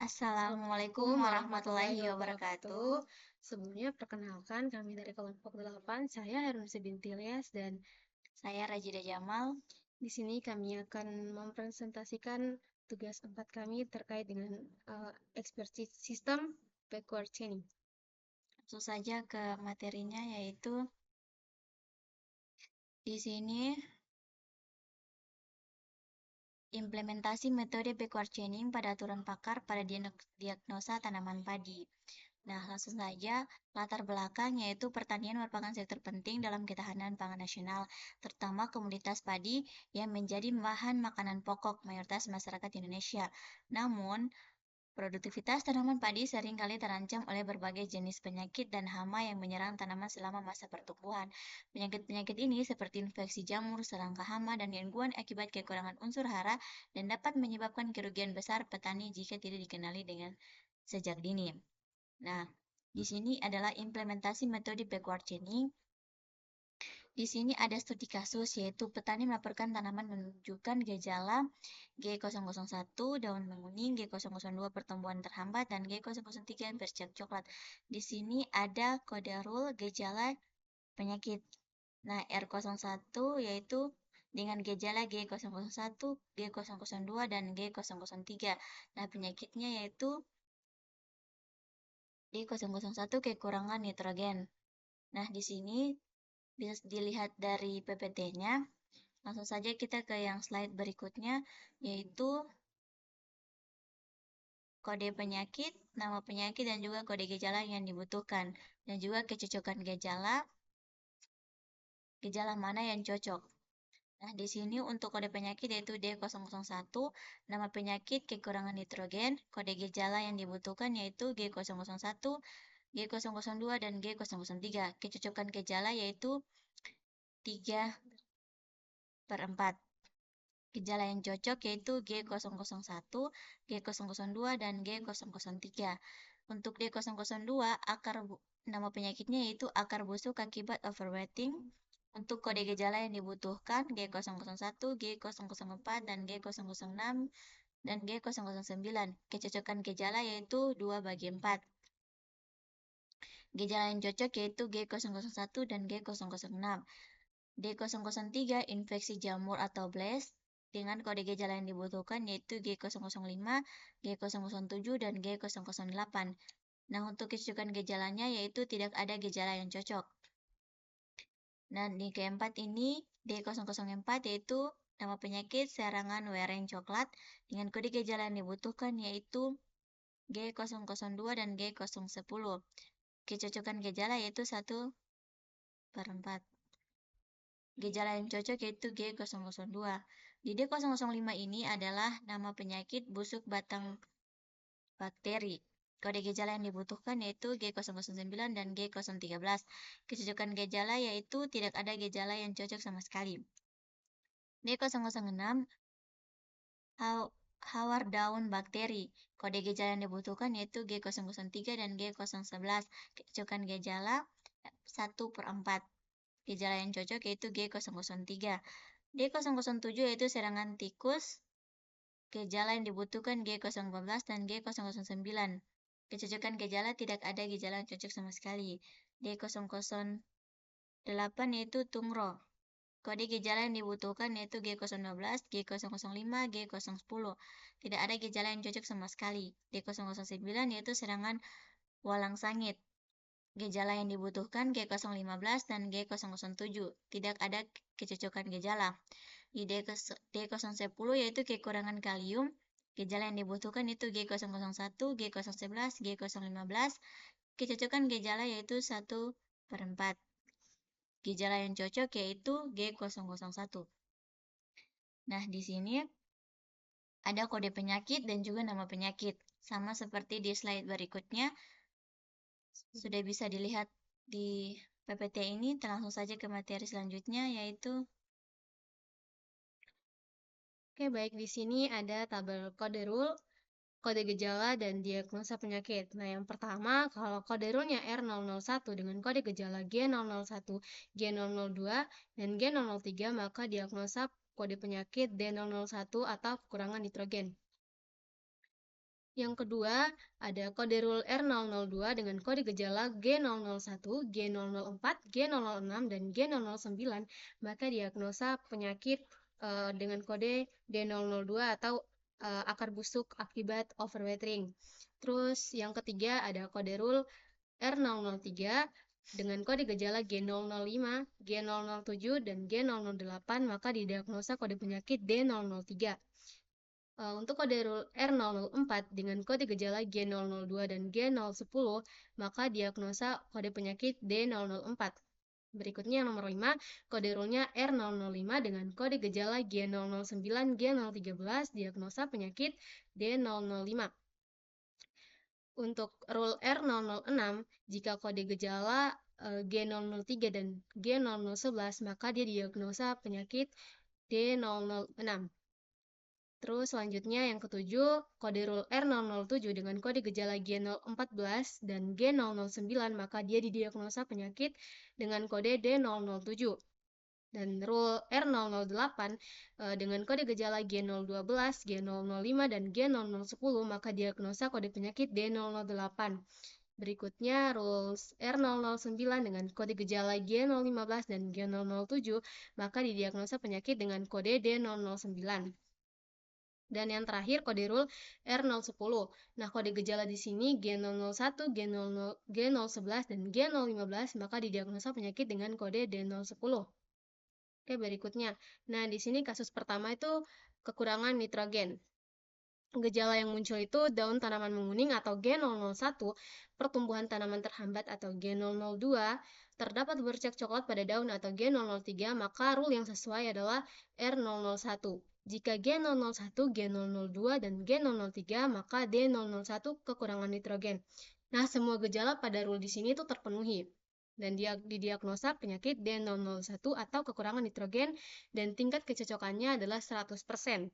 Assalamualaikum warahmatullahi wabarakatuh. Sebelumnya perkenalkan kami dari kelompok 8, saya Herunsi binti Ilyas dan Saya Rajida Jamal. di sini kami akan mempresentasikan tugas 4 kami terkait dengan ekspertis sistem backward chaining. Langsung saja ke materinya yaitu di sini implementasi metode backward chaining pada aturan pakar pada diagnosa tanaman padi. Nah, langsung saja latar belakang yaitu pertanian merupakan sektor penting dalam ketahanan pangan nasional, terutama komoditas padi yang menjadi bahan makanan pokok mayoritas masyarakat Indonesia. Namun, produktivitas tanaman padi seringkali terancam oleh berbagai jenis penyakit dan hama yang menyerang tanaman selama masa pertumbuhan. Penyakit-penyakit ini seperti infeksi jamur, serangga hama, dan gangguan akibat kekurangan unsur hara dan dapat menyebabkan kerugian besar petani jika tidak dikenali dengan sejak dini. Nah, di sini adalah implementasi metode backward chaining. Di sini ada studi kasus, yaitu petani melaporkan tanaman menunjukkan gejala G001 daun menguning, G002 pertumbuhan terhambat, dan G003 bercak coklat. Di sini ada kode rule gejala penyakit. Nah, R01 yaitu dengan gejala G001, G002, dan G003. Nah, penyakitnya yaitu G001 kekurangan nitrogen. Nah, di sini bisa dilihat dari PPT-nya. Langsung saja kita ke yang slide berikutnya, yaitu kode penyakit, nama penyakit, dan juga kode gejala yang dibutuhkan. Dan juga kecocokan gejala mana yang cocok. Nah, di sini untuk kode penyakit yaitu D001, nama penyakit kekurangan nitrogen, kode gejala yang dibutuhkan yaitu G001, G002, dan G003. Kecocokan gejala yaitu 3/4. Gejala yang cocok yaitu G001, G002, dan G003. Untuk D002, nama penyakitnya yaitu akar busuk akibat overwetting. Untuk kode gejala yang dibutuhkan G001, G004, dan G006, dan G009. Kecocokan gejala yaitu 2/4. Gejala yang cocok yaitu G001 dan G006. D003 infeksi jamur atau blast dengan kode gejala yang dibutuhkan yaitu G005, G007, dan G008. Nah, untuk kecocokan gejalanya yaitu tidak ada gejala yang cocok. Nah, di keempat ini D004 yaitu nama penyakit serangan wereng coklat dengan kode gejala yang dibutuhkan yaitu G002 dan G010. Kecocokan gejala yaitu 1/4. Gejala yang cocok yaitu G002. Di D005 ini adalah nama penyakit busuk batang bakteri. Kode gejala yang dibutuhkan yaitu G009 dan G013. Kecocokan gejala yaitu tidak ada gejala yang cocok sama sekali. D006 hawar daun bakteri. Kode gejala yang dibutuhkan yaitu G003 dan G011. Kecocokan gejala 1/4. Gejala yang cocok yaitu G003. D007 yaitu serangan tikus. Gejala yang dibutuhkan G014 dan G009. Kecocokan gejala tidak ada gejala yang cocok sama sekali. D008 yaitu tungro. Kode gejala yang dibutuhkan yaitu G012, G005, G010. Tidak ada gejala yang cocok sama sekali. D009 yaitu serangan walang sangit. Gejala yang dibutuhkan G015 dan G007. Tidak ada kecocokan gejala. Di D010 yaitu kekurangan kalium. Gejala yang dibutuhkan itu G001, G011, G015. Kecocokan gejala yaitu 1/4. Gejala yang cocok yaitu G001. Nah, di sini ada kode penyakit dan juga nama penyakit. Sama seperti di slide berikutnya, sudah bisa dilihat di PPT ini. Langsung saja ke materi selanjutnya, yaitu Oke, baik, di sini ada tabel kode rule, kode gejala, dan diagnosa penyakit. Nah, yang pertama, kalau kode rule-nya R001 dengan kode gejala G001, G002, dan G003, maka diagnosa kode penyakit D001 atau kekurangan nitrogen. Yang kedua, ada kode rule R002 dengan kode gejala G001, G004, G006, dan G009, maka diagnosa penyakit dengan kode D002 atau akar busuk akibat overwatering. Terus yang ketiga ada kode rule R003 dengan kode gejala G005, G007, dan G008, maka didiagnosa kode penyakit D003. Untuk kode R004 dengan kode gejala G002 dan G010, maka diagnosa kode penyakit D004. Berikutnya yang nomor 5, kode rule-nya R005 dengan kode gejala G009, G013, diagnosa penyakit D005. Untuk rule R006, jika kode gejala G003 dan G0011, maka dia diagnosa penyakit D006. Terus selanjutnya yang ketujuh, kode rule R007 dengan kode gejala G014 dan G009, maka dia didiagnosa penyakit dengan kode D007. Dan rule R008 dengan kode gejala G012, G005, dan G0010, maka diagnosa kode penyakit D008. Berikutnya rules R009 dengan kode gejala G015 dan G007, maka didiagnosa penyakit dengan kode D009. Dan yang terakhir kode rule R010. Nah, kode gejala di sini G001, G011, dan G015, maka didiagnosa penyakit dengan kode D010. Oke, berikutnya. Nah, di sini kasus pertama itu kekurangan nitrogen. Gejala yang muncul itu daun tanaman menguning atau G001, pertumbuhan tanaman terhambat atau G002, terdapat bercak coklat pada daun atau G003, maka rule yang sesuai adalah R001. Jika G001, G002, dan G003, maka D001 kekurangan nitrogen. Nah, semua gejala pada rule di sini itu terpenuhi. Dan dia didiagnosa penyakit D001 atau kekurangan nitrogen dan tingkat kecocokannya adalah 100%.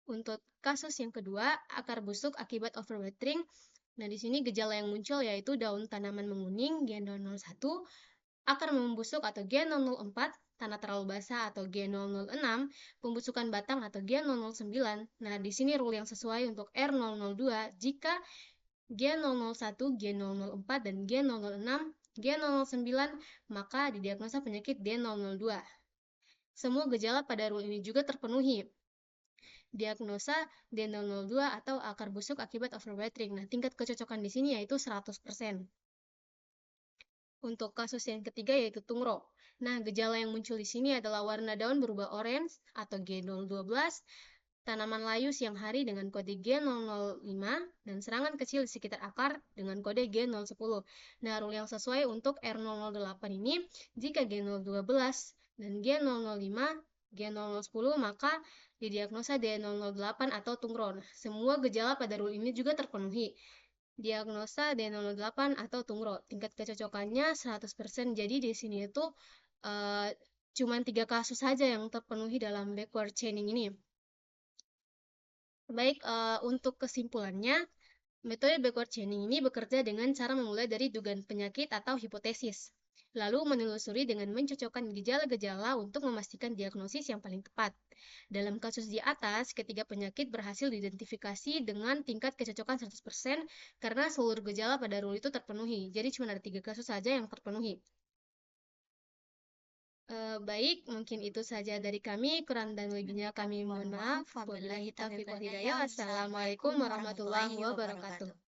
Untuk kasus yang kedua, akar busuk akibat overwatering. Nah, di sini gejala yang muncul yaitu daun tanaman menguning G001, akar membusuk atau G004, tanah terlalu basah atau G006, pembusukan batang atau G009. Nah, di sini rule yang sesuai untuk R002 jika G001, G004, dan G006, G009, maka didiagnosa penyakit D002. Semua gejala pada rule ini juga terpenuhi. Diagnosa D002 atau akar busuk akibat overwatering. Nah, tingkat kecocokan di sini yaitu 100%. Untuk kasus yang ketiga yaitu tungro. Nah, gejala yang muncul di sini adalah warna daun berubah orange atau G012, tanaman layu siang hari dengan kode G005, dan serangan kecil di sekitar akar dengan kode G010. Nah, rule yang sesuai untuk R008 ini, jika G012 dan G005, G010, maka didiagnosa D008 atau tungro. Nah, semua gejala pada rule ini juga terpenuhi. Diagnosa D008 atau tungro. Tingkat kecocokannya 100%. Jadi di sini itu cuma 3 kasus saja yang terpenuhi dalam backward chaining ini. Baik, untuk kesimpulannya, metode backward chaining ini bekerja dengan cara memulai dari dugaan penyakit atau hipotesis, lalu menelusuri dengan mencocokkan gejala-gejala untuk memastikan diagnosis yang paling tepat. Dalam kasus di atas, ketiga penyakit berhasil diidentifikasi dengan tingkat kecocokan 100% karena seluruh gejala pada rule itu terpenuhi. Jadi cuma ada 3 kasus saja yang terpenuhi. Baik, mungkin itu saja dari kami. Kurang dan lebihnya kami mohon maaf. Wabillahi taufiq wal hidayah. Assalamualaikum warahmatullahi wabarakatuh.